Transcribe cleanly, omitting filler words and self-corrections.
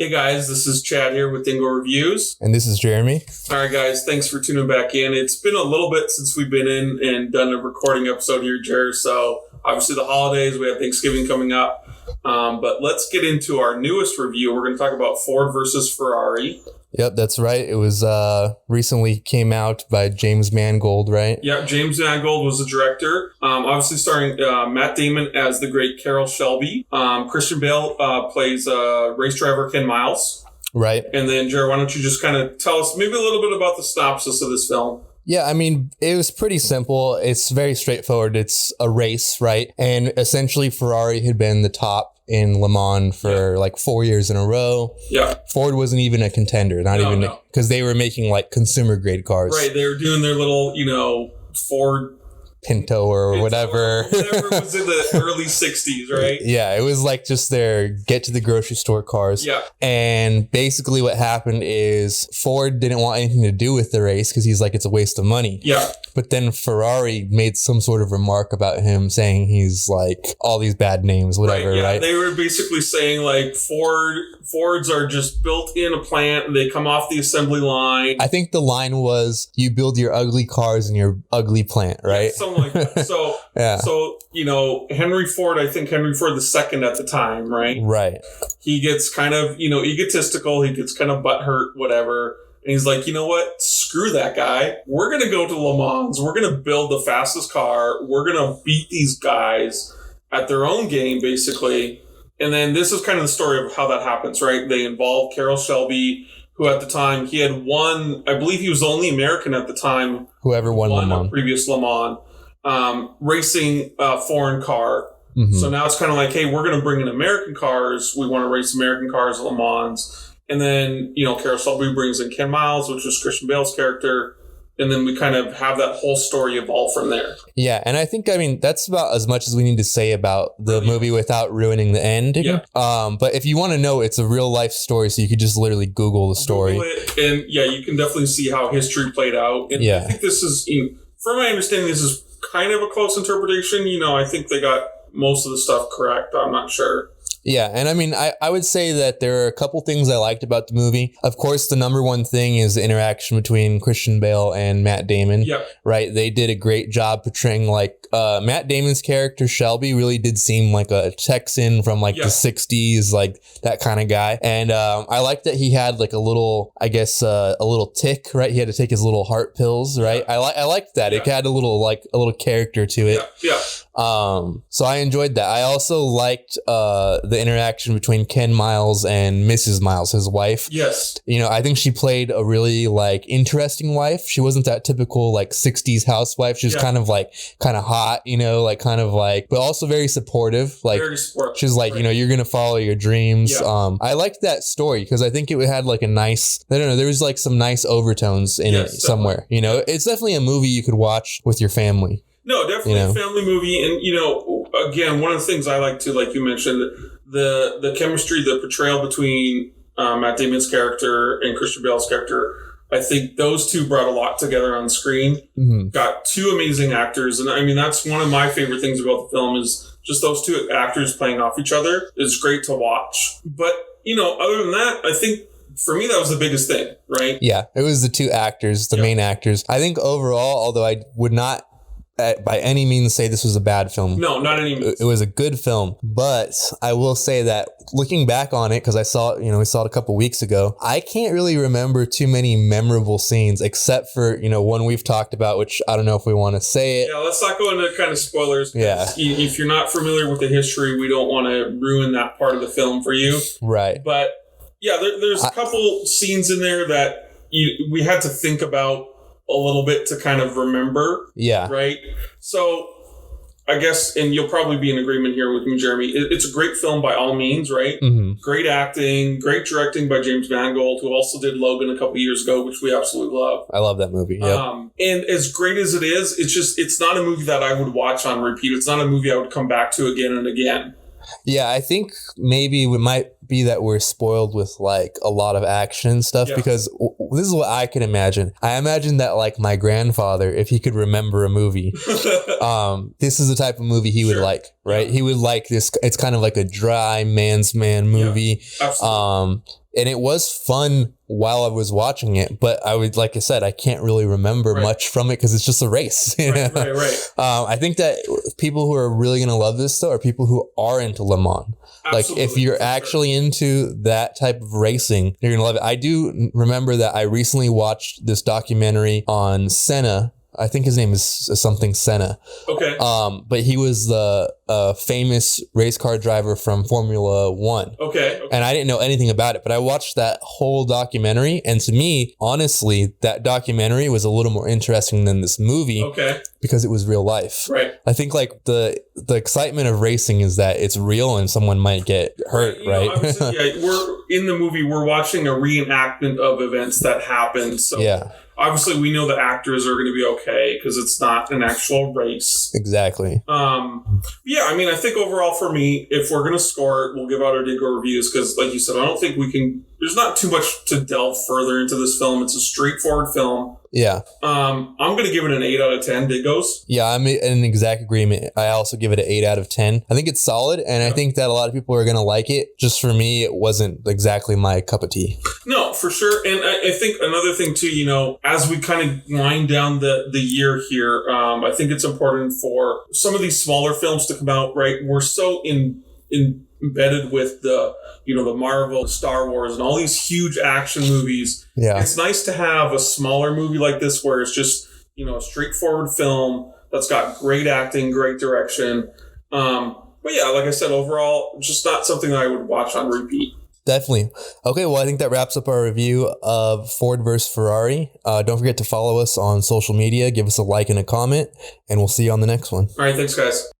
Hey guys, this is Chad here with Dingo Reviews. And this is Jeremy. All right guys, thanks for tuning back in. It's been a little bit since we've been in and done a recording episode here, Jer. So obviously the holidays, we have Thanksgiving coming up. But let's get into our newest review. We're going to talk about Ford versus Ferrari. Yep, that's right. It was recently came out by James Mangold, right? Yeah, James Mangold was the director. Obviously starring Matt Damon as the great Carroll Shelby. Christian Bale plays race driver Ken Miles. Right. And then, Jared, why don't you just kind of tell us maybe a little bit about the synopsis of this film? Yeah, I mean, it was pretty simple. It's very straightforward. It's a race, right? And essentially Ferrari had been the top in Le Mans for like 4 years in a row. Yeah. Ford wasn't even a contender, because they were making like consumer grade cars. Right. They were doing their little, Ford Pinto or whatever. Whatever was in the early 60s, right? Yeah, it was like just their get to the grocery store cars. Yeah. And basically what happened is Ford didn't want anything to do with the race because he's like, it's a waste of money. Yeah. But then Ferrari made some sort of remark about him saying he's like all these bad names, whatever, right? They were basically saying like Fords are just built in a plant and they come off the assembly line. I think the line was, you build your ugly cars in your ugly plant, right? Yeah, something like that. So, Henry Ford II at the time, right? Right. He gets kind of, egotistical. He gets kind of butthurt, whatever. And he's like, you know what? Screw that guy. We're going to go to Le Mans. We're going to build the fastest car. We're going to beat these guys at their own game, basically. And then this is kind of the story of how that happens, right? They involve Carroll Shelby, who at the time, he had won, I believe he was the only American at the time. Whoever won Le Mans. A previous Le Mans, racing a foreign car. Mm-hmm. So now it's kind of like, hey, we're going to bring in American cars. We want to race American cars at Le Mans. And then, Carroll Shelby brings in Ken Miles, which was Christian Bale's character. And then we kind of have that whole story evolve from there. Yeah. And I think, that's about as much as we need to say about the movie without ruining the end. Yeah. But if you want to know, it's a real life story. So you could just literally Google the story. Google it, and you can definitely see how history played out. And I think this is, from my understanding, this is kind of a close interpretation. I think they got most of the stuff correct. I'm not sure. Yeah. And I would say that there are a couple things I liked about the movie. Of course, the number one thing is the interaction between Christian Bale and Matt Damon. Yep. Right. They did a great job portraying Matt Damon's character, Shelby, really did seem like a Texan from the 60s, like that kind of guy. And I like that he had like a little, a little tick, right? He had to take his little heart pills, right? I liked that. Yeah. It had a little character to it. Yeah. So I enjoyed that. I also liked the interaction between Ken Miles and Mrs. Miles, his wife. Yes. I think she played a really interesting wife. She wasn't that typical 60s housewife. She was kind of hot, but also very supportive. Very supportive. She's like, right. You're going to follow your dreams. Yeah. I liked that story because I think it had a nice, I don't know, there was some nice overtones in it somewhere. It's definitely a movie you could watch with your family. No, definitely a family movie. And, again, one of the things I like to, like you mentioned, the chemistry, the portrayal between Matt Damon's character and Christian Bale's character, I think those two brought a lot together on screen. Mm-hmm. Got two amazing actors. And that's one of my favorite things about the film is just those two actors playing off each other. It's great to watch. But, other than that, I think for me, that was the biggest thing, right? Yeah, it was the two actors, the main actors. I think overall, although I would not by any means say this was a bad film. No, not any means. It was a good film, but I will say that looking back on it, because I saw it, we saw it a couple weeks ago, I can't really remember too many memorable scenes except for, one we've talked about, which I don't know if we want to say it. Yeah, let's not go into kind of spoilers. Yeah. If you're not familiar with the history, we don't want to ruin that part of the film for you. Right. But yeah, there's a couple scenes in there that we had to think about a little bit to kind of remember. Yeah. Right. So I guess, and you'll probably be in agreement here with me, Jeremy, it's a great film by all means, right? Mm-hmm. Great acting, great directing by James Mangold, who also did Logan a couple years ago, which we absolutely love. I love that movie. Yep. And as great as it is, it's not a movie that I would watch on repeat. It's not a movie I would come back to again and again. Yeah, I think maybe it might be that we're spoiled with a lot of action and stuff because this is what I can imagine. I imagine that my my grandfather, if he could remember a movie, this is the type of movie he would like, right? Yeah. He would like this. It's kind of like a dry man's man movie. Yeah, absolutely. And it was fun while I was watching it, but like I said, I can't really remember much from it because it's just a race. Right. I think that people who are really going to love this though are people who are into Le Mans. Absolutely. Like if you're actually into that type of racing, you're going to love it. I do remember that I recently watched this documentary on Senna. I think his name is something Senna. Okay. But he was the famous race car driver from Formula One. Okay. And I didn't know anything about it, but I watched that whole documentary. And to me, honestly, that documentary was a little more interesting than this movie. Okay. Because it was real life. Right. I think like the excitement of racing is that it's real and someone might get hurt, right? We're in the movie. We're watching a reenactment of events that happened. So yeah. Obviously, we know the actors are going to be okay because it's not an actual race. Exactly. Yeah, I mean, I think overall for me, if we're going to score it, we'll give out our Dingo reviews because, like you said, I don't think we can. There's not too much to delve further into this film. It's a straightforward film. Yeah. I'm going to give it an 8 out of 10 Dingos. Yeah, I'm in exact agreement. I also give it an 8 out of 10. I think it's solid, and I think that a lot of people are going to like it. Just for me, it wasn't exactly my cup of tea. No, for sure. And I think another thing too, you know, as we kind of wind down the year here, I think it's important for some of these smaller films to come out, right? We're so embedded with the Marvel, Star Wars, and all these huge action movies. Yeah. It's nice to have a smaller movie like this where it's just, a straightforward film that's got great acting, great direction. But yeah, like I said, overall, just not something that I would watch on repeat. Definitely. Okay, well, I think that wraps up our review of Ford vs. Ferrari. Don't forget to follow us on social media, give us a like and a comment, and we'll see you on the next one. All right, thanks, guys.